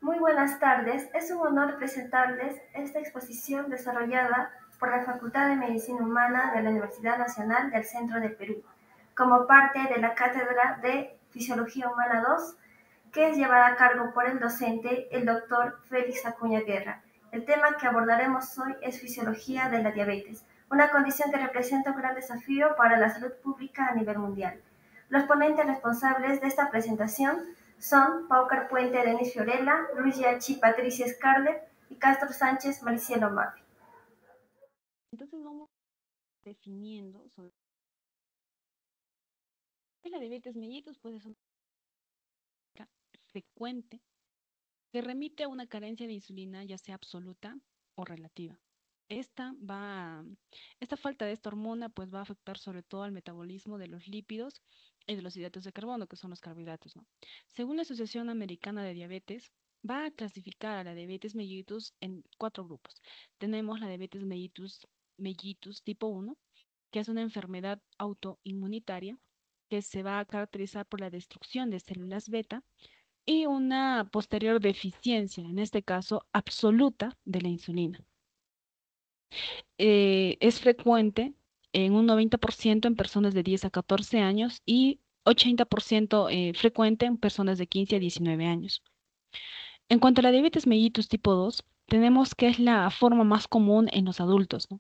Muy buenas tardes, es un honor presentarles esta exposición desarrollada por la Facultad de Medicina Humana de la Universidad Nacional del Centro del Perú, como parte de la Cátedra de Fisiología Humana 2, que es llevada a cargo por el docente, el doctor Félix Acuña Guerra. El tema que abordaremos hoy es fisiología de la diabetes, una condición que representa un gran desafío para la salud pública a nivel mundial. Los ponentes responsables de esta presentación son Paucar Puente, Denis Fiorella, Luis Yachi, Patricia Scarlett y Castro Sánchez, Maricielo Mafi. Entonces vamos definiendo sobre la diabetes mellitus, pues es una frecuente que remite a una carencia de insulina, ya sea absoluta o relativa. Esta va, esta falta de esta hormona pues va a afectar sobre todo al metabolismo de los lípidos y de los hidratos de carbono, que son los carbohidratos, ¿no? Según la Asociación Americana de Diabetes, va a clasificar a la diabetes mellitus en 4 grupos. Tenemos la diabetes mellitus tipo 1, que es una enfermedad autoinmunitaria que se va a caracterizar por la destrucción de células beta y una posterior deficiencia, en este caso absoluta, de la insulina. Es frecuente en un 90% en personas de 10 a 14 años y 80% frecuente en personas de 15 a 19 años. En cuanto a la diabetes mellitus tipo 2, tenemos que es la forma más común en los adultos, ¿no?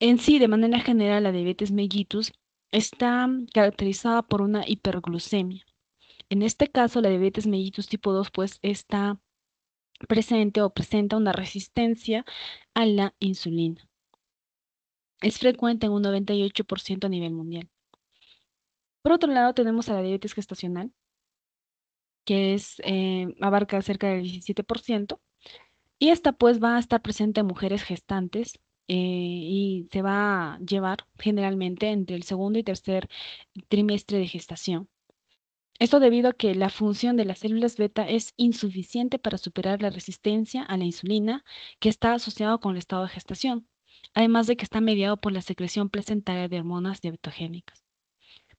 En sí, de manera general, la diabetes mellitus está caracterizada por una hiperglucemia. En este caso, la diabetes mellitus tipo 2 pues está presente o presenta una resistencia a la insulina. Es frecuente en un 98% a nivel mundial. Por otro lado, tenemos a la diabetes gestacional, que abarca cerca del 17%, y esta pues va a estar presente en mujeres gestantes y se va a llevar generalmente entre el segundo y tercer trimestre de gestación. Esto debido a que la función de las células beta es insuficiente para superar la resistencia a la insulina que está asociado con el estado de gestación, además de que está mediado por la secreción placentaria de hormonas diabetogénicas.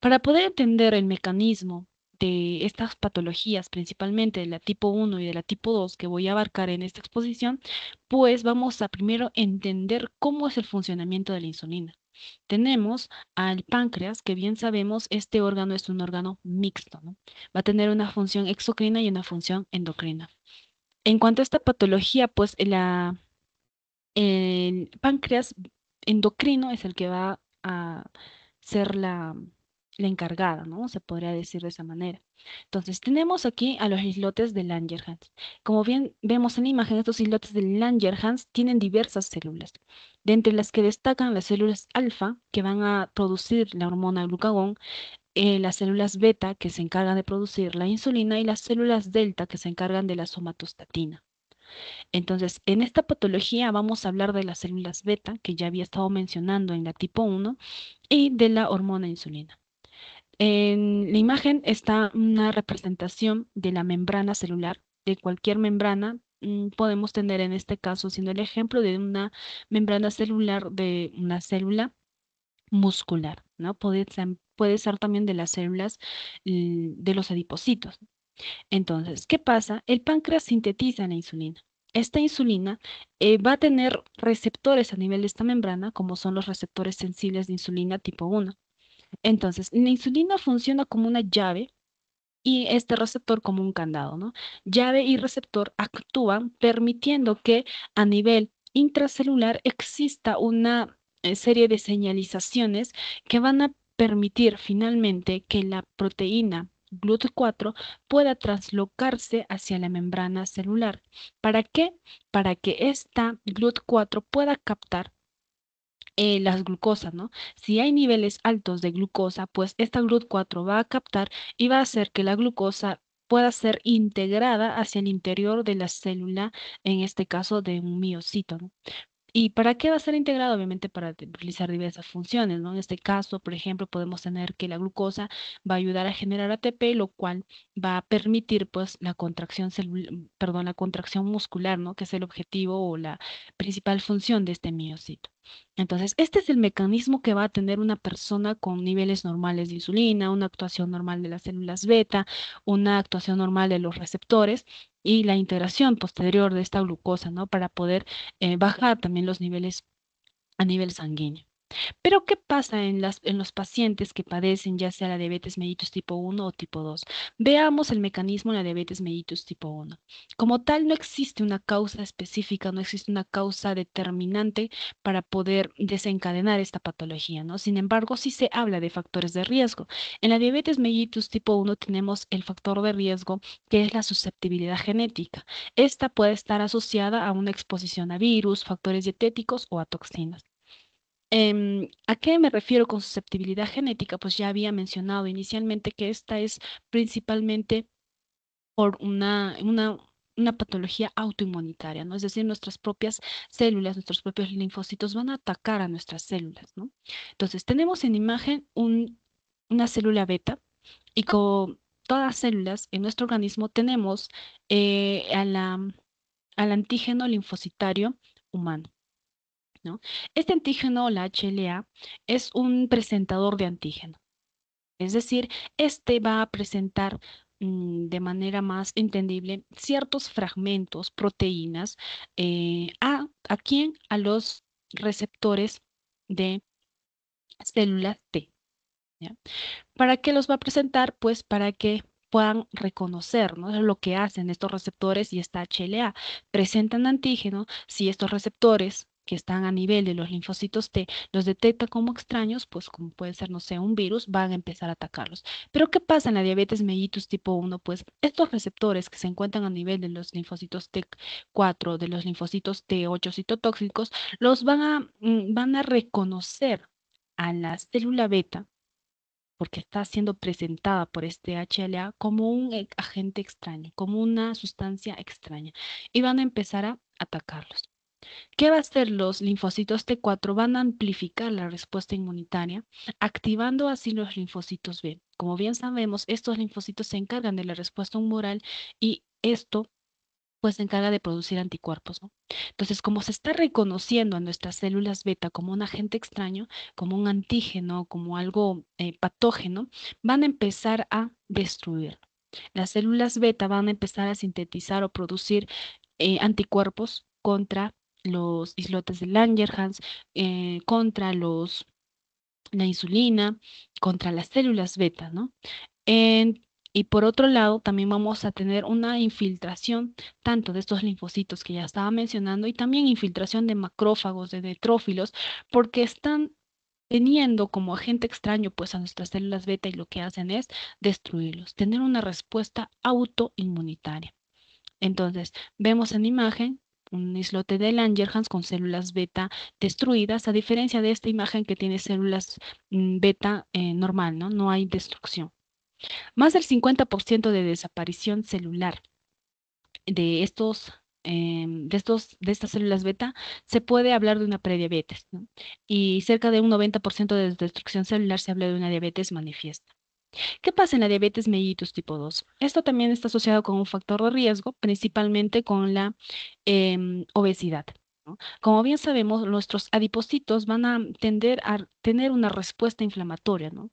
Para poder entender el mecanismo de estas patologías, principalmente de la tipo 1 y de la tipo 2 que voy a abarcar en esta exposición, pues vamos a primero entender cómo es el funcionamiento de la insulina. Tenemos al páncreas, que bien sabemos, este órgano es un órgano mixto, ¿no? Va a tener una función exocrina y una función endocrina. En cuanto a esta patología, pues el páncreas endocrino es el que va a ser la encargada, ¿no? Se podría decir de esa manera. Entonces, tenemos aquí a los islotes de Langerhans. Como bien vemos en la imagen, estos islotes de Langerhans tienen diversas células, de entre las que destacan las células alfa, que van a producir la hormona glucagón, las células beta, que se encargan de producir la insulina, y las células delta, que se encargan de la somatostatina. Entonces, en esta patología vamos a hablar de las células beta, que ya había estado mencionando en la tipo 1, y de la hormona insulina. En la imagen está una representación de la membrana celular, de cualquier membrana. Podemos tener en este caso, siendo el ejemplo de una membrana celular de una célula muscular, ¿no? Puede ser también de las células de los adipocitos. Entonces, ¿qué pasa? El páncreas sintetiza la insulina. Esta insulina va a tener receptores a nivel de esta membrana, como son los receptores sensibles de insulina tipo 1. Entonces, la insulina funciona como una llave y este receptor como un candado, ¿no? Llave y receptor actúan permitiendo que a nivel intracelular exista una serie de señalizaciones que van a permitir finalmente que la proteína GLUT4 pueda translocarse hacia la membrana celular. ¿Para qué? Para que esta GLUT4 pueda captar las glucosas, ¿no? Si hay niveles altos de glucosa, pues esta GLUT4 va a captar y va a hacer que la glucosa pueda ser integrada hacia el interior de la célula, en este caso de un miocito, ¿no? ¿Y para qué va a ser integrado? Obviamente para realizar diversas funciones, ¿no? En este caso, por ejemplo, podemos tener que la glucosa va a ayudar a generar ATP, lo cual va a permitir, pues, la contracción perdón, la contracción muscular, ¿no? Que es el objetivo o la principal función de este miocito. Entonces, este es el mecanismo que va a tener una persona con niveles normales de insulina, una actuación normal de las células beta, una actuación normal de los receptores y la integración posterior de esta glucosa, ¿no? Para poder bajar también los niveles a nivel sanguíneo. Pero, ¿qué pasa en los pacientes que padecen ya sea la diabetes mellitus tipo 1 o tipo 2? Veamos el mecanismo de la diabetes mellitus tipo 1. Como tal, no existe una causa específica, no existe una causa determinante para poder desencadenar esta patología, ¿no? Sin embargo, sí se habla de factores de riesgo. En la diabetes mellitus tipo 1 tenemos el factor de riesgo que es la susceptibilidad genética. Esta puede estar asociada a una exposición a virus, factores dietéticos o a toxinas. ¿A qué me refiero con susceptibilidad genética? Pues ya había mencionado inicialmente que esta es principalmente por una patología autoinmunitaria, ¿no? Es decir, nuestras propias células, nuestros propios linfocitos van a atacar a nuestras células, ¿no? Entonces, tenemos en imagen una célula beta y con todas las células en nuestro organismo tenemos al antígeno linfocitario humano. ¿No? Este antígeno, la HLA, es un presentador de antígeno. Es decir, este va a presentar de manera más entendible ciertos fragmentos, proteínas, ¿a quién? A los receptores de células T. ¿Ya? ¿Para qué los va a presentar? Pues para que puedan reconocer, ¿no? Lo que hacen estos receptores y esta HLA. Presentan antígeno, si estos receptores que están a nivel de los linfocitos T los detecta como extraños, pues como puede ser, no sé, un virus, van a empezar a atacarlos. Pero ¿qué pasa en la diabetes mellitus tipo 1? Pues estos receptores que se encuentran a nivel de los linfocitos T4, de los linfocitos T8 citotóxicos, van a reconocer a la célula beta porque está siendo presentada por este HLA como un agente extraño, como una sustancia extraña, y van a empezar a atacarlos. ¿Qué va a hacer los linfocitos T4? Van a amplificar la respuesta inmunitaria, activando así los linfocitos B. Como bien sabemos, estos linfocitos se encargan de la respuesta humoral y esto pues se encarga de producir anticuerpos, ¿no? Entonces, como se está reconociendo a nuestras células beta como un agente extraño, como un antígeno, como algo patógeno, van a empezar a destruir. Las células beta van a empezar a sintetizar o producir anticuerpos contra los islotes de Langerhans, contra la insulina, contra las células beta, ¿no? Y por otro lado, también vamos a tener una infiltración tanto de estos linfocitos que ya estaba mencionando y también infiltración de macrófagos, de neutrófilos, porque están teniendo como agente extraño pues a nuestras células beta y lo que hacen es destruirlos, tener una respuesta autoinmunitaria. Entonces, vemos en imagen un islote de Langerhans con células beta destruidas, a diferencia de esta imagen que tiene células beta normal, ¿no? No hay destrucción. Más del 50% de desaparición celular de de estas células beta, se puede hablar de una prediabetes, ¿no? Y cerca de un 90% de destrucción celular se habla de una diabetes manifiesta. ¿Qué pasa en la diabetes mellitus tipo 2? Esto también está asociado con un factor de riesgo, principalmente con la obesidad, ¿no? Como bien sabemos, nuestros adipocitos van a tender a tener una respuesta inflamatoria, ¿no?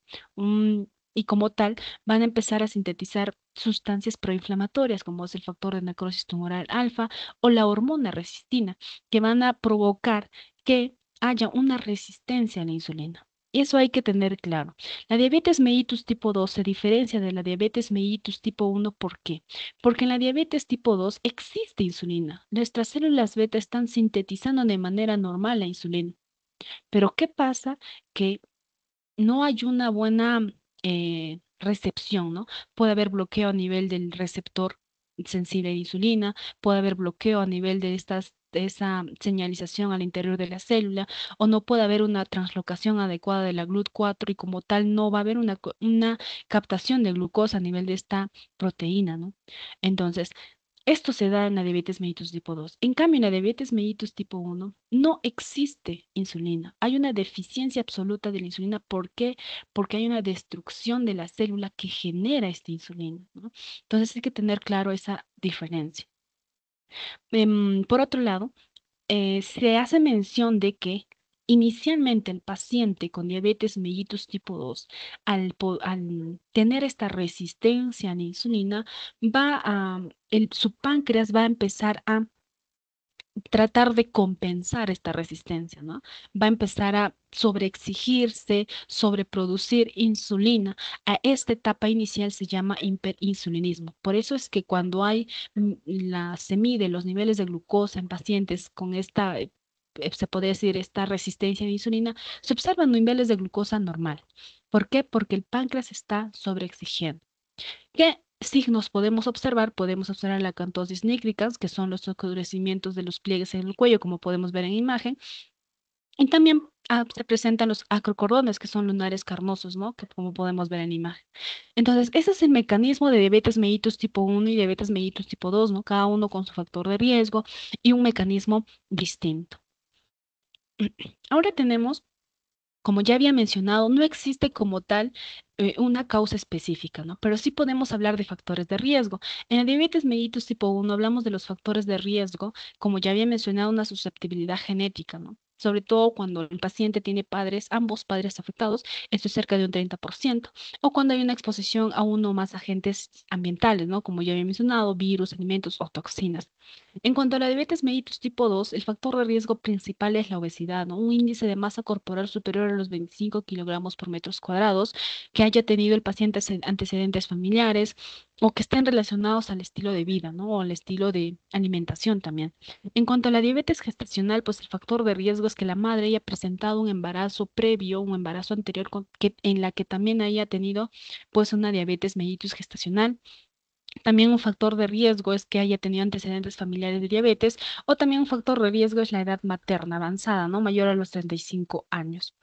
Y como tal, van a empezar a sintetizar sustancias proinflamatorias, como es el factor de necrosis tumoral alfa o la hormona resistina, que van a provocar que haya una resistencia a la insulina. Y eso hay que tener claro. La diabetes mellitus tipo 2 se diferencia de la diabetes mellitus tipo 1. ¿Por qué? Porque en la diabetes tipo 2 existe insulina. Nuestras células beta están sintetizando de manera normal la insulina. Pero ¿qué pasa? Que no hay una buena recepción, ¿no? Puede haber bloqueo a nivel del receptor sensible de insulina, puede haber bloqueo a nivel de esa señalización al interior de la célula, o no puede haber una translocación adecuada de la GLUT4 y como tal no va a haber una captación de glucosa a nivel de esta proteína, ¿no? Entonces, esto se da en la diabetes mellitus tipo 2. En cambio, en la diabetes mellitus tipo 1 no existe insulina. Hay una deficiencia absoluta de la insulina. ¿Por qué? Porque hay una destrucción de la célula que genera esta insulina, ¿no? Entonces hay que tener claro esa diferencia. Por otro lado, se hace mención de que inicialmente el paciente con diabetes mellitus tipo 2, al tener esta resistencia a la insulina, su páncreas va a empezar a tratar de compensar esta resistencia, ¿no? Va a empezar a sobreexigirse, sobreproducir insulina. A esta etapa inicial se llama hiperinsulinismo. Por eso es que cuando se mide los niveles de glucosa en pacientes con esta, se podría decir, esta resistencia de insulina, se observan niveles de glucosa normal. ¿Por qué? Porque el páncreas está sobreexigiendo. ¿Qué signos podemos observar? Podemos observar la acantosis nígricans, que son los oscurecimientos de los pliegues en el cuello, como podemos ver en imagen. Y también se presentan los acrocordones, que son lunares carnosos, ¿no? Que como podemos ver en imagen. Entonces, ese es el mecanismo de diabetes mellitus tipo 1 y diabetes mellitus tipo 2, ¿no? Cada uno con su factor de riesgo y un mecanismo distinto. Ahora tenemos, como ya había mencionado, no existe como tal una causa específica, ¿no? Pero sí podemos hablar de factores de riesgo. En la diabetes mellitus tipo 1 hablamos de los factores de riesgo, como ya había mencionado, una susceptibilidad genética, ¿no? Sobre todo cuando el paciente tiene ambos padres afectados, esto es cerca de un 30%, o cuando hay una exposición a uno o más agentes ambientales, ¿no? Como ya había mencionado, virus, alimentos o toxinas. En cuanto a la diabetes mellitus tipo 2, el factor de riesgo principal es la obesidad, ¿no? Un índice de masa corporal superior a los 25 kilogramos por metros cuadrados, que haya tenido el paciente antecedentes familiares o que estén relacionados al estilo de vida, ¿no? O al estilo de alimentación también. En cuanto a la diabetes gestacional, pues el factor de riesgo es que la madre haya presentado un embarazo previo, un embarazo anterior en la que también haya tenido pues una diabetes mellitus gestacional. También un factor de riesgo es que haya tenido antecedentes familiares de diabetes, o también un factor de riesgo es la edad materna avanzada, ¿no? Mayor a los 35 años.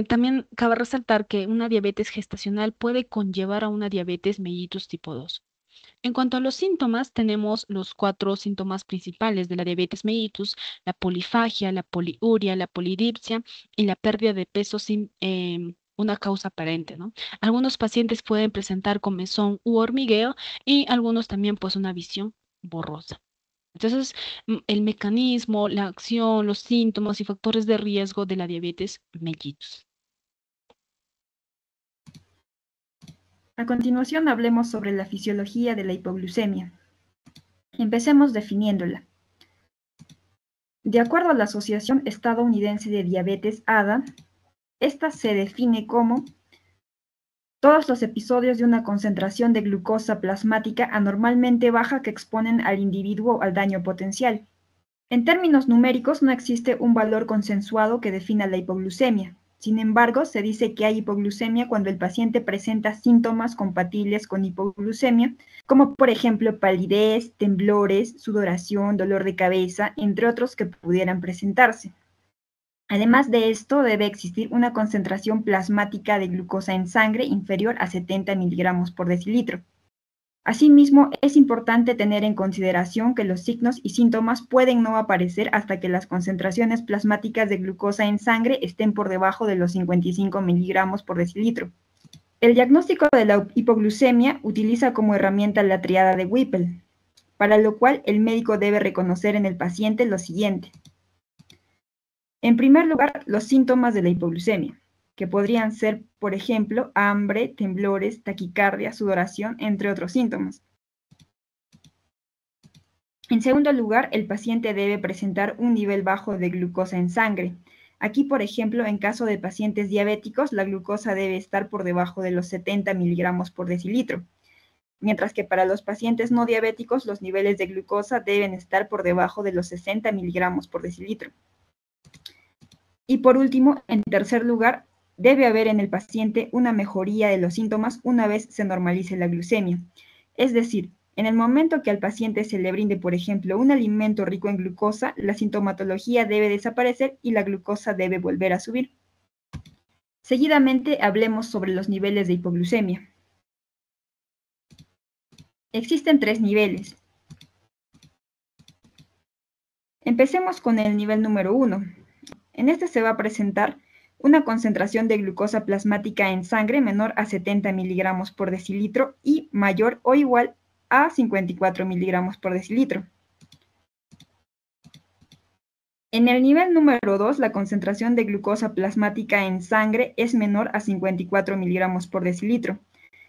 También cabe resaltar que una diabetes gestacional puede conllevar a una diabetes mellitus tipo 2. En cuanto a los síntomas, tenemos los 4 síntomas principales de la diabetes mellitus: la polifagia, la poliuria, la polidipsia y la pérdida de peso sin una causa aparente, ¿no? Algunos pacientes pueden presentar comezón u hormigueo y algunos también pues una visión borrosa. Entonces, el mecanismo, la acción, los síntomas y factores de riesgo de la diabetes mellitus. A continuación hablemos sobre la fisiología de la hipoglucemia. Empecemos definiéndola. De acuerdo a la Asociación Estadounidense de Diabetes, ADA, esta se define como todos los episodios de una concentración de glucosa plasmática anormalmente baja que exponen al individuo al daño potencial. En términos numéricos, no existe un valor consensuado que defina la hipoglucemia. Sin embargo, se dice que hay hipoglucemia cuando el paciente presenta síntomas compatibles con hipoglucemia, como por ejemplo palidez, temblores, sudoración, dolor de cabeza, entre otros que pudieran presentarse. Además de esto, debe existir una concentración plasmática de glucosa en sangre inferior a 70 miligramos por decilitro. Asimismo, es importante tener en consideración que los signos y síntomas pueden no aparecer hasta que las concentraciones plasmáticas de glucosa en sangre estén por debajo de los 55 miligramos por decilitro. El diagnóstico de la hipoglucemia utiliza como herramienta la triada de Whipple, para lo cual el médico debe reconocer en el paciente lo siguiente. En primer lugar, los síntomas de la hipoglucemia, que podrían ser, por ejemplo, hambre, temblores, taquicardia, sudoración, entre otros síntomas. En segundo lugar, el paciente debe presentar un nivel bajo de glucosa en sangre. Aquí, por ejemplo, en caso de pacientes diabéticos, la glucosa debe estar por debajo de los 70 miligramos por decilitro, mientras que para los pacientes no diabéticos, los niveles de glucosa deben estar por debajo de los 60 miligramos por decilitro. Y por último, en tercer lugar, debe haber en el paciente una mejoría de los síntomas una vez se normalice la glucemia. Es decir, en el momento que al paciente se le brinde, por ejemplo, un alimento rico en glucosa, la sintomatología debe desaparecer y la glucosa debe volver a subir. Seguidamente hablemos sobre los niveles de hipoglucemia. Existen 3 niveles. Empecemos con el nivel número 1. En este se va a presentar una concentración de glucosa plasmática en sangre menor a 70 miligramos por decilitro y mayor o igual a 54 miligramos por decilitro. En el nivel número 2, la concentración de glucosa plasmática en sangre es menor a 54 miligramos por decilitro.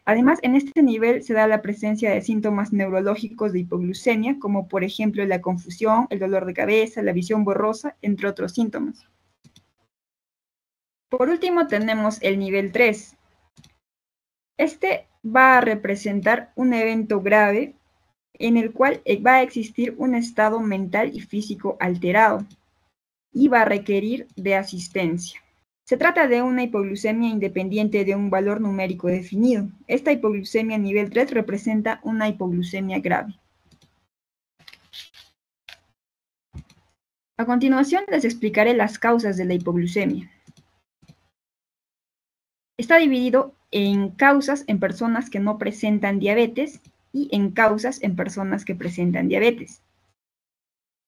Además, en este nivel se da la presencia de síntomas neurológicos de hipoglucemia, como por ejemplo la confusión, el dolor de cabeza, la visión borrosa, entre otros síntomas. Por último, tenemos el nivel 3. Este va a representar un evento grave en el cual va a existir un estado mental y físico alterado y va a requerir de asistencia. Se trata de una hipoglucemia independiente de un valor numérico definido. Esta hipoglucemia nivel 3 representa una hipoglucemia grave. A continuación les explicaré las causas de la hipoglucemia. Está dividido en causas en personas que no presentan diabetes y en causas en personas que presentan diabetes.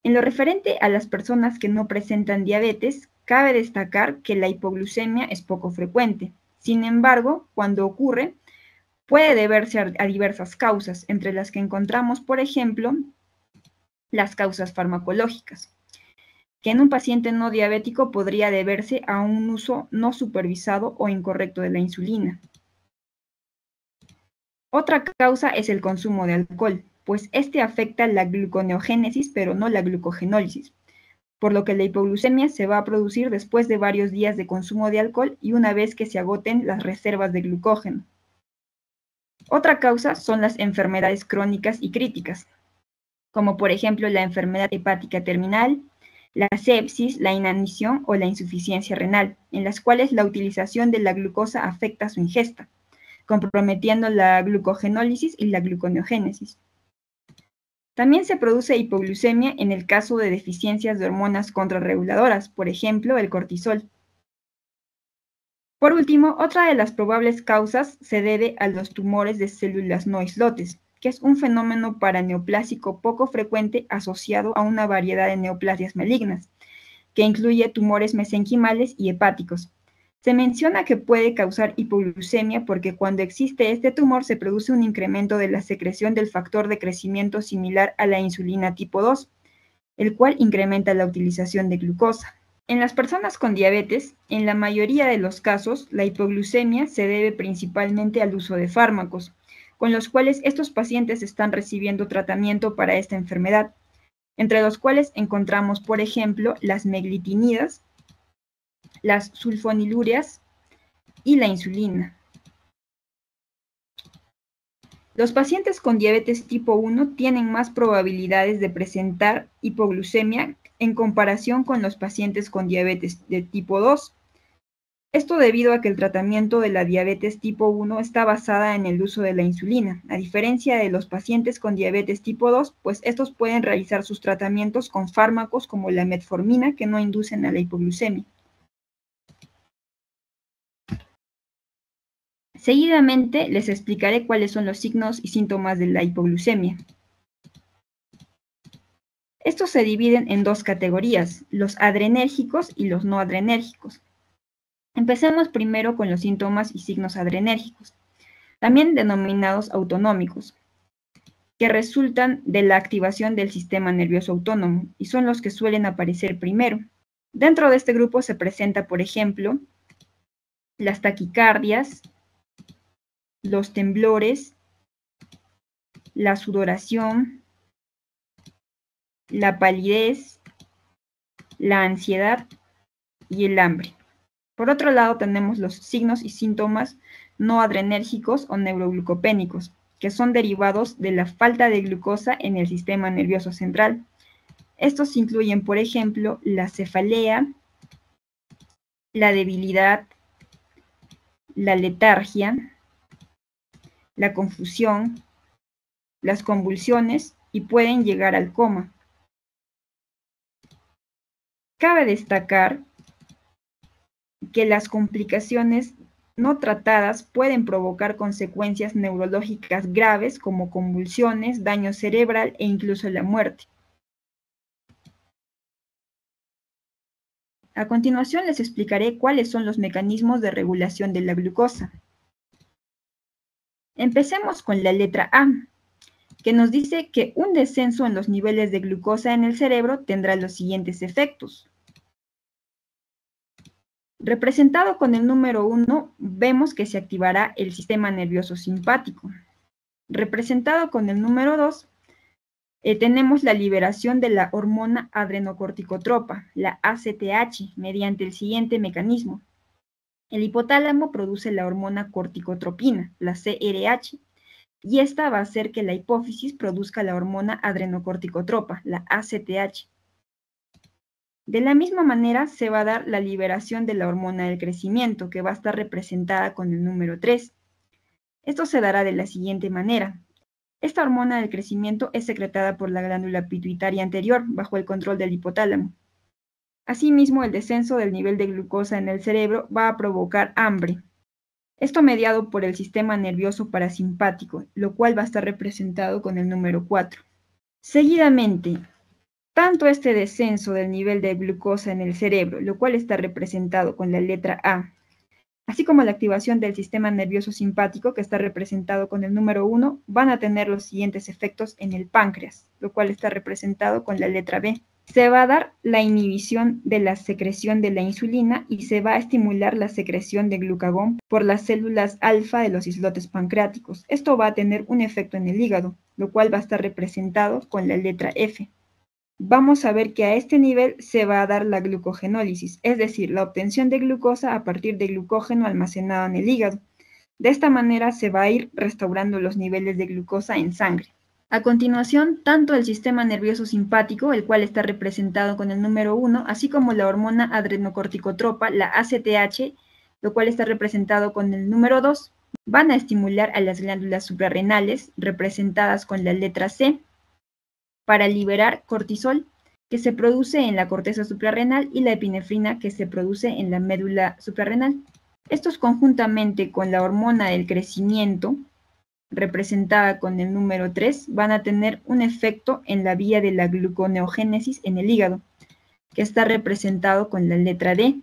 En lo referente a las personas que no presentan diabetes, cabe destacar que la hipoglucemia es poco frecuente. Sin embargo, cuando ocurre, puede deberse a diversas causas, entre las que encontramos, por ejemplo, las causas farmacológicas, que en un paciente no diabético podría deberse a un uso no supervisado o incorrecto de la insulina. Otra causa es el consumo de alcohol, pues este afecta la gluconeogénesis, pero no la glucogenólisis, por lo que la hipoglucemia se va a producir después de varios días de consumo de alcohol y una vez que se agoten las reservas de glucógeno. Otra causa son las enfermedades crónicas y críticas, como por ejemplo la enfermedad hepática terminal, la sepsis, la inanición o la insuficiencia renal, en las cuales la utilización de la glucosa afecta su ingesta, comprometiendo la glucogenólisis y la gluconeogénesis. También se produce hipoglucemia en el caso de deficiencias de hormonas contrarreguladoras, por ejemplo, el cortisol. Por último, otra de las probables causas se debe a los tumores de células no islotes, que es un fenómeno paraneoplásico poco frecuente asociado a una variedad de neoplasias malignas, que incluye tumores mesenquimales y hepáticos. Se menciona que puede causar hipoglucemia porque cuando existe este tumor se produce un incremento de la secreción del factor de crecimiento similar a la insulina tipo 2, el cual incrementa la utilización de glucosa. En las personas con diabetes, en la mayoría de los casos, la hipoglucemia se debe principalmente al uso de fármacos, con los cuales estos pacientes están recibiendo tratamiento para esta enfermedad, entre los cuales encontramos, por ejemplo, las meglitinidas, las sulfonilúreas y la insulina. Los pacientes con diabetes tipo 1 tienen más probabilidades de presentar hipoglucemia en comparación con los pacientes con diabetes de tipo 2. Esto debido a que el tratamiento de la diabetes tipo 1 está basada en el uso de la insulina, a diferencia de los pacientes con diabetes tipo 2, pues estos pueden realizar sus tratamientos con fármacos como la metformina que no inducen a la hipoglucemia. Seguidamente les explicaré cuáles son los signos y síntomas de la hipoglucemia. Estos se dividen en dos categorías, los adrenérgicos y los no adrenérgicos. Empecemos primero con los síntomas y signos adrenérgicos, también denominados autonómicos, que resultan de la activación del sistema nervioso autónomo y son los que suelen aparecer primero. Dentro de este grupo se presenta, por ejemplo, las taquicardias, los temblores, la sudoración, la palidez, la ansiedad y el hambre. Por otro lado, tenemos los signos y síntomas no adrenérgicos o neuroglucopénicos, que son derivados de la falta de glucosa en el sistema nervioso central. Estos incluyen, por ejemplo, la cefalea, la debilidad, la letargia, la confusión, las convulsiones y pueden llegar al coma. Cabe destacar que las complicaciones no tratadas pueden provocar consecuencias neurológicas graves como convulsiones, daño cerebral e incluso la muerte. A continuación les explicaré cuáles son los mecanismos de regulación de la glucosa. Empecemos con la letra A, que nos dice que un descenso en los niveles de glucosa en el cerebro tendrá los siguientes efectos. Representado con el número 1, vemos que se activará el sistema nervioso simpático. Representado con el número 2, tenemos la liberación de la hormona adrenocorticotropa, la ACTH, mediante el siguiente mecanismo. El hipotálamo produce la hormona corticotropina, la CRH, y esta va a hacer que la hipófisis produzca la hormona adrenocorticotropa, la ACTH. De la misma manera se va a dar la liberación de la hormona del crecimiento, que va a estar representada con el número 3. Esto se dará de la siguiente manera. Esta hormona del crecimiento es secretada por la glándula pituitaria anterior, bajo el control del hipotálamo. Asimismo, el descenso del nivel de glucosa en el cerebro va a provocar hambre. Esto mediado por el sistema nervioso parasimpático, lo cual va a estar representado con el número 4. Seguidamente, tanto este descenso del nivel de glucosa en el cerebro, lo cual está representado con la letra A, así como la activación del sistema nervioso simpático, que está representado con el número 1, van a tener los siguientes efectos en el páncreas, lo cual está representado con la letra B. Se va a dar la inhibición de la secreción de la insulina y se va a estimular la secreción de glucagón por las células alfa de los islotes pancreáticos. Esto va a tener un efecto en el hígado, lo cual va a estar representado con la letra F. Vamos a ver que a este nivel se va a dar la glucogenólisis, es decir, la obtención de glucosa a partir de glucógeno almacenado en el hígado. De esta manera se va a ir restaurando los niveles de glucosa en sangre. A continuación, tanto el sistema nervioso simpático, el cual está representado con el número 1, así como la hormona adrenocorticotropa, la ACTH, lo cual está representado con el número 2, van a estimular a las glándulas suprarrenales, representadas con la letra C, para liberar cortisol, que se produce en la corteza suprarrenal, y la epinefrina, que se produce en la médula suprarrenal. Estos, conjuntamente con la hormona del crecimiento, representada con el número 3, van a tener un efecto en la vía de la gluconeogénesis en el hígado, que está representado con la letra D.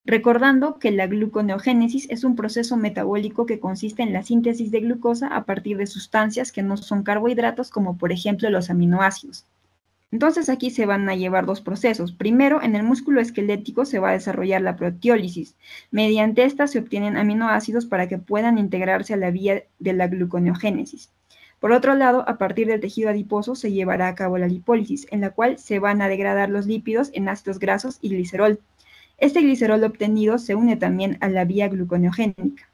Recordando que la gluconeogénesis es un proceso metabólico que consiste en la síntesis de glucosa a partir de sustancias que no son carbohidratos, como por ejemplo los aminoácidos. Entonces aquí se van a llevar dos procesos. Primero, en el músculo esquelético se va a desarrollar la proteólisis. Mediante esta se obtienen aminoácidos para que puedan integrarse a la vía de la gluconeogénesis. Por otro lado, a partir del tejido adiposo se llevará a cabo la lipólisis, en la cual se van a degradar los lípidos en ácidos grasos y glicerol. Este glicerol obtenido se une también a la vía gluconeogénica,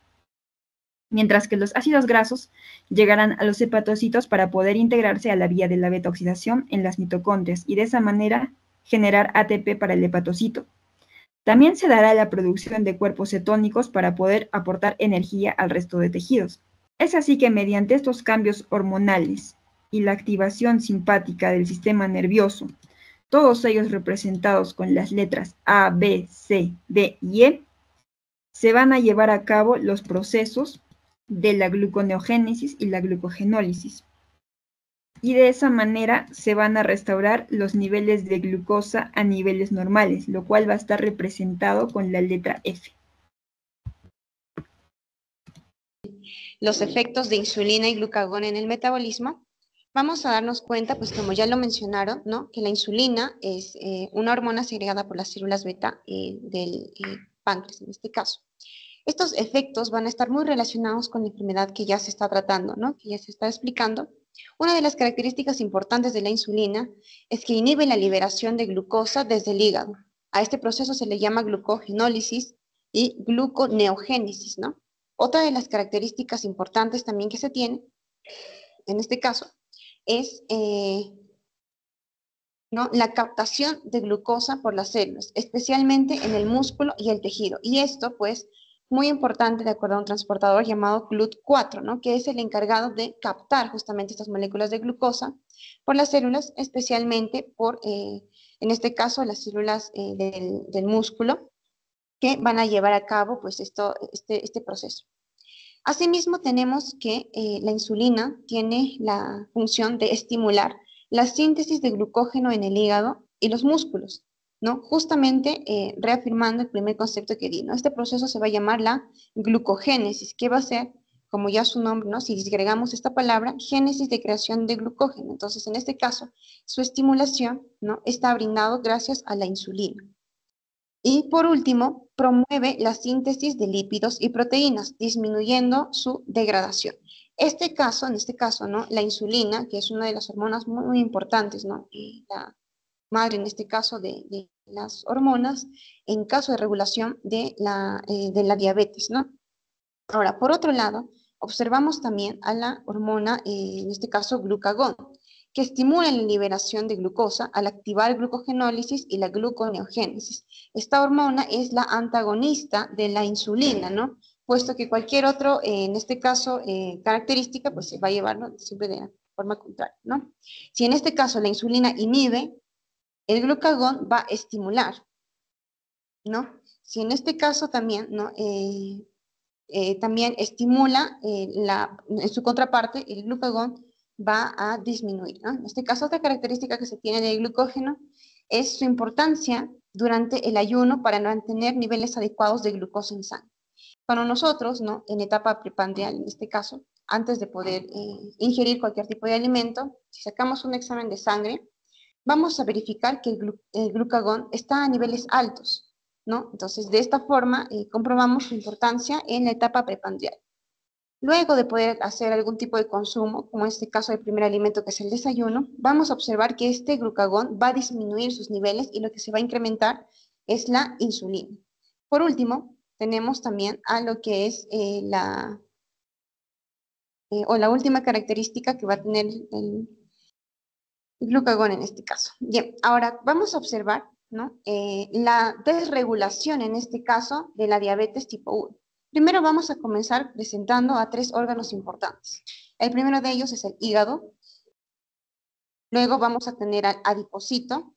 mientras que los ácidos grasos llegarán a los hepatocitos para poder integrarse a la vía de la beta-oxidación en las mitocondrias y de esa manera generar ATP para el hepatocito. También se dará la producción de cuerpos cetónicos para poder aportar energía al resto de tejidos. Es así que mediante estos cambios hormonales y la activación simpática del sistema nervioso, todos ellos representados con las letras A, B, C, D y E, se van a llevar a cabo los procesos de la gluconeogénesis y la glucogenólisis. Y de esa manera se van a restaurar los niveles de glucosa a niveles normales, lo cual va a estar representado con la letra F. Los efectos de insulina y glucagón en el metabolismo, vamos a darnos cuenta, pues como ya lo mencionaron, ¿no? Que la insulina es una hormona segregada por las células beta del páncreas, en este caso. Estos efectos van a estar muy relacionados con la enfermedad que ya se está tratando, ¿no? Que ya se está explicando. Una de las características importantes de la insulina es que inhibe la liberación de glucosa desde el hígado. A este proceso se le llama glucogenólisis y gluconeogénesis, ¿no? Otra de las características importantes también que se tiene, en este caso, es ¿no? la captación de glucosa por las células, especialmente en el músculo y el tejido. Y esto, pues, muy importante de acuerdo a un transportador llamado GLUT4, ¿no? Que es el encargado de captar justamente estas moléculas de glucosa por las células, especialmente por, en este caso, las células del músculo, que van a llevar a cabo pues, este proceso. Asimismo, tenemos que la insulina tiene la función de estimular la síntesis de glucógeno en el hígado y los músculos, ¿no? Justamente reafirmando el primer concepto que di, ¿no? Este proceso se va a llamar la glucogénesis, que va a ser, como ya su nombre, ¿no? Si disgregamos esta palabra, génesis de creación de glucógeno. Entonces, en este caso, su estimulación, ¿no? está brindado gracias a la insulina. Y por último, promueve la síntesis de lípidos y proteínas, disminuyendo su degradación. En este caso, ¿no? La insulina, que es una de las hormonas muy, muy importantes, ¿no? Y la madre, en este caso, de las hormonas, en caso de regulación de la diabetes, ¿no? Ahora, por otro lado, observamos también a la hormona, en este caso, glucagón, que estimula la liberación de glucosa al activar glucogenólisis y la gluconeogénesis. Esta hormona es la antagonista de la insulina, ¿no? Puesto que cualquier otro, en este caso, característica, pues se va a llevar, ¿no? Siempre de la forma contraria, ¿no? Si en este caso la insulina inhibe, el glucagón va a estimular, ¿no? Si en este caso también, ¿no? También estimula, en su contraparte, el glucagón va a disminuir, ¿no? En este caso, otra característica que se tiene del glucógeno es su importancia durante el ayuno para mantener niveles adecuados de glucosa en sangre. Cuando nosotros, ¿no? En etapa preprandial, en este caso, antes de poder ingerir cualquier tipo de alimento, si sacamos un examen de sangre, vamos a verificar que el glucagón está a niveles altos, ¿no? Entonces, de esta forma, comprobamos su importancia en la etapa preprandial. Luego de poder hacer algún tipo de consumo, como en este caso el primer alimento que es el desayuno, vamos a observar que este glucagón va a disminuir sus niveles y lo que se va a incrementar es la insulina. Por último, tenemos también a lo que es la última característica que va a tener el glucagón en este caso. Bien, ahora vamos a observar, ¿no? La desregulación en este caso de la diabetes tipo 1. Primero vamos a comenzar presentando a 3 órganos importantes. El primero de ellos es el hígado. Luego vamos a tener al adipocito.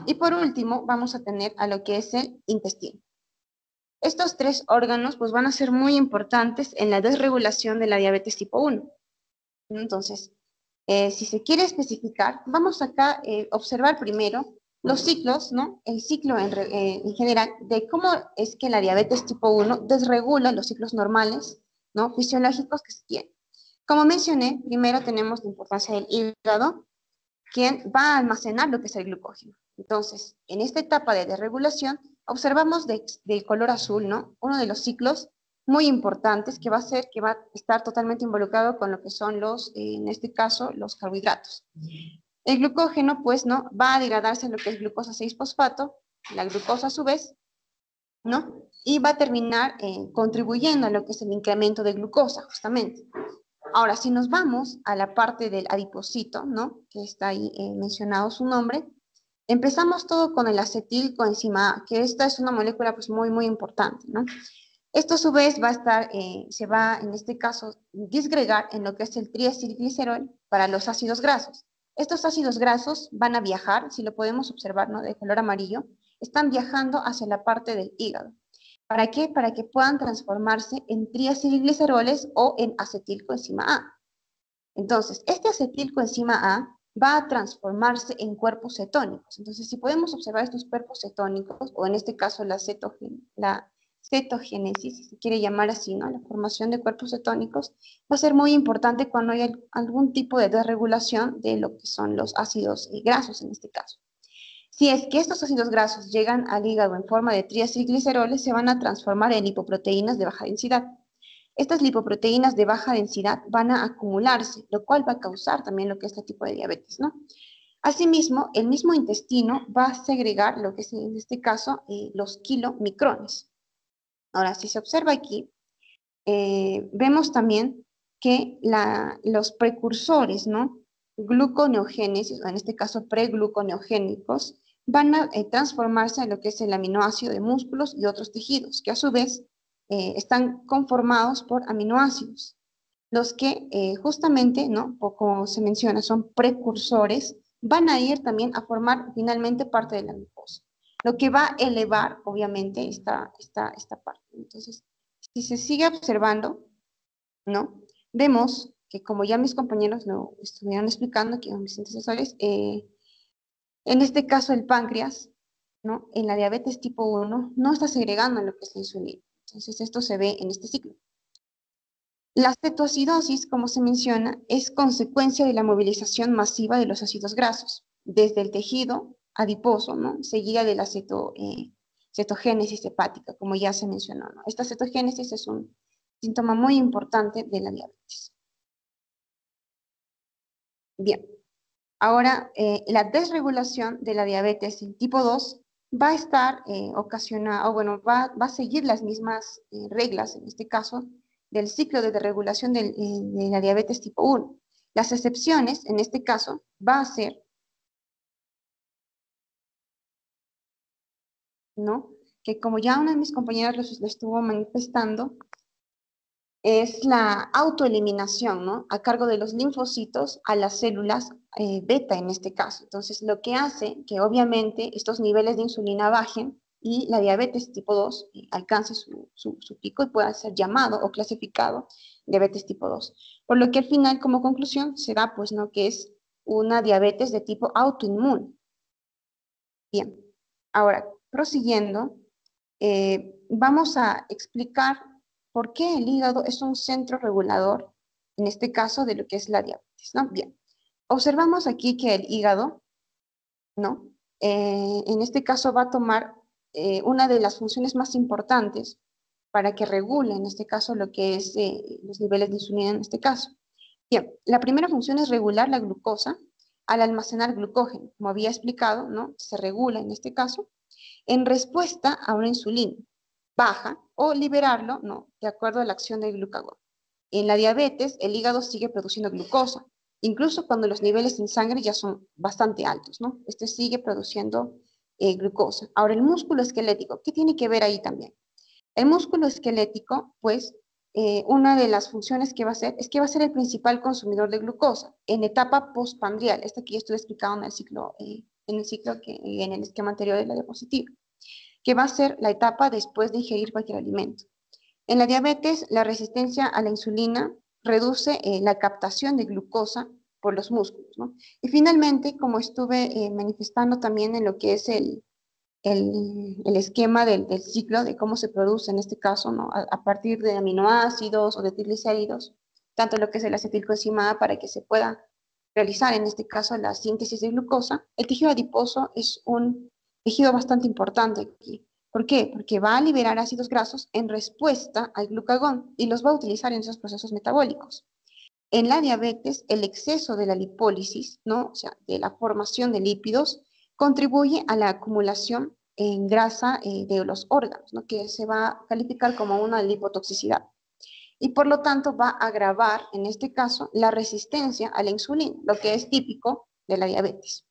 Y por último vamos a tener a lo que es el intestino. Estos 3 órganos pues van a ser muy importantes en la desregulación de la diabetes tipo 1. Entonces, si se quiere especificar, vamos acá a observar primero los ciclos, ¿no? El ciclo en general de cómo es que la diabetes tipo 1 desregula los ciclos normales, ¿no? Fisiológicos que se tienen. Como mencioné, primero tenemos la importancia del hígado, quien va a almacenar lo que es el glucógeno. Entonces, en esta etapa de desregulación, observamos del color azul, ¿no? Uno de los ciclos muy importantes que va a estar totalmente involucrado con lo que son en este caso, los carbohidratos. El glucógeno, pues, ¿no? Va a degradarse en lo que es glucosa 6-fosfato, la glucosa a su vez, ¿no? Y va a terminar contribuyendo a lo que es el incremento de glucosa, justamente. Ahora, si nos vamos a la parte del adipocito, ¿no? Que está ahí mencionado su nombre, empezamos todo con el acetilcoenzima A, que esta es una molécula pues muy, muy importante, ¿no? Esto a su vez va a estar, se va en este caso disgregar en lo que es el triacilglicerol para los ácidos grasos. Estos ácidos grasos van a viajar, si lo podemos observar, ¿no? De color amarillo, están viajando hacia la parte del hígado. ¿Para qué? Para que puedan transformarse en triacilgliceroles o en acetilcoenzima A. Entonces, este acetilcoenzima A va a transformarse en cuerpos cetónicos. Entonces, si podemos observar estos cuerpos cetónicos, o en este caso la cetogénesis, si se quiere llamar así, ¿no? La formación de cuerpos cetónicos, va a ser muy importante cuando hay algún tipo de desregulación de lo que son los ácidos grasos en este caso. Si es que estos ácidos grasos llegan al hígado en forma de triacilgliceroles, se van a transformar en lipoproteínas de baja densidad. Estas lipoproteínas de baja densidad van a acumularse, lo cual va a causar también lo que es este tipo de diabetes, ¿no? Asimismo, el mismo intestino va a segregar lo que es en este caso los kilomicrones. Ahora, si se observa aquí, vemos también que los precursores, ¿no? Gluconeogénesis, o en este caso pregluconeogénicos, van a transformarse en lo que es el aminoácido de músculos y otros tejidos, que a su vez están conformados por aminoácidos, los que justamente, ¿no? Como se menciona, son precursores, van a ir también a formar finalmente parte de la glucosa, lo que va a elevar, obviamente, esta parte. Entonces, si se sigue observando, ¿no? Vemos que, como ya mis compañeros lo estuvieron explicando, aquí mis antecesores, en este caso el páncreas, ¿no? En la diabetes tipo 1 no está segregando lo que es la insulina. Entonces, esto se ve en este ciclo. La cetoacidosis, como se menciona, es consecuencia de la movilización masiva de los ácidos grasos, desde el tejido adiposo, ¿no? Seguida de la cetogénesis hepática, como ya se mencionó, ¿no? Esta cetogénesis es un síntoma muy importante de la diabetes. Bien, ahora la desregulación de la diabetes en tipo 2 va a estar ocasionada, o bueno, va a seguir las mismas reglas, en este caso, del ciclo de desregulación de la diabetes tipo 1. Las excepciones, en este caso, va a ser, ¿no? Que como ya una de mis compañeras lo estuvo manifestando, es la autoeliminación, ¿no? A cargo de los linfocitos a las células beta en este caso. Entonces, lo que hace que obviamente estos niveles de insulina bajen y la diabetes tipo 2 alcance su pico y pueda ser llamado o clasificado diabetes tipo 2. Por lo que al final, como conclusión, se da, pues, ¿no? Que es una diabetes de tipo autoinmune. Bien, ahora, prosiguiendo, vamos a explicar por qué el hígado es un centro regulador, en este caso, de lo que es la diabetes, ¿no? Bien, observamos aquí que el hígado, ¿no? En este caso va a tomar una de las funciones más importantes para que regule, en este caso, lo que es los niveles de insulina en este caso. Bien, la primera función es regular la glucosa al almacenar glucógeno. Como había explicado, ¿no? Se regula, en este caso, en respuesta a una insulina baja o liberarlo, ¿no? De acuerdo a la acción del glucagón. En la diabetes, el hígado sigue produciendo glucosa, incluso cuando los niveles en sangre ya son bastante altos, ¿no? Este sigue produciendo glucosa. Ahora, el músculo esquelético, ¿qué tiene que ver ahí también? El músculo esquelético, pues, una de las funciones que va a hacer es que va a ser el principal consumidor de glucosa en etapa postprandial. Esto aquí estoy explicado en el ciclo en el esquema anterior de la diapositiva, que va a ser la etapa después de ingerir cualquier alimento. En la diabetes, la resistencia a la insulina reduce la captación de glucosa por los músculos, ¿no? Y finalmente, como estuve manifestando también en lo que es el esquema del ciclo de cómo se produce en este caso, ¿no? A partir de aminoácidos o de triglicéridos, tanto lo que es el acetilcoenzima para que se pueda realizar en este caso la síntesis de glucosa, el tejido adiposo es un tejido bastante importante aquí. ¿Por qué? Porque va a liberar ácidos grasos en respuesta al glucagón y los va a utilizar en esos procesos metabólicos. En la diabetes, el exceso de la lipólisis, ¿no? O sea, de la formación de lípidos, contribuye a la acumulación en grasa de los órganos, ¿no? Que se va a calificar como una lipotoxicidad. Y por lo tanto va a agravar, en este caso, la resistencia a la insulina, lo que es típico de la diabetes.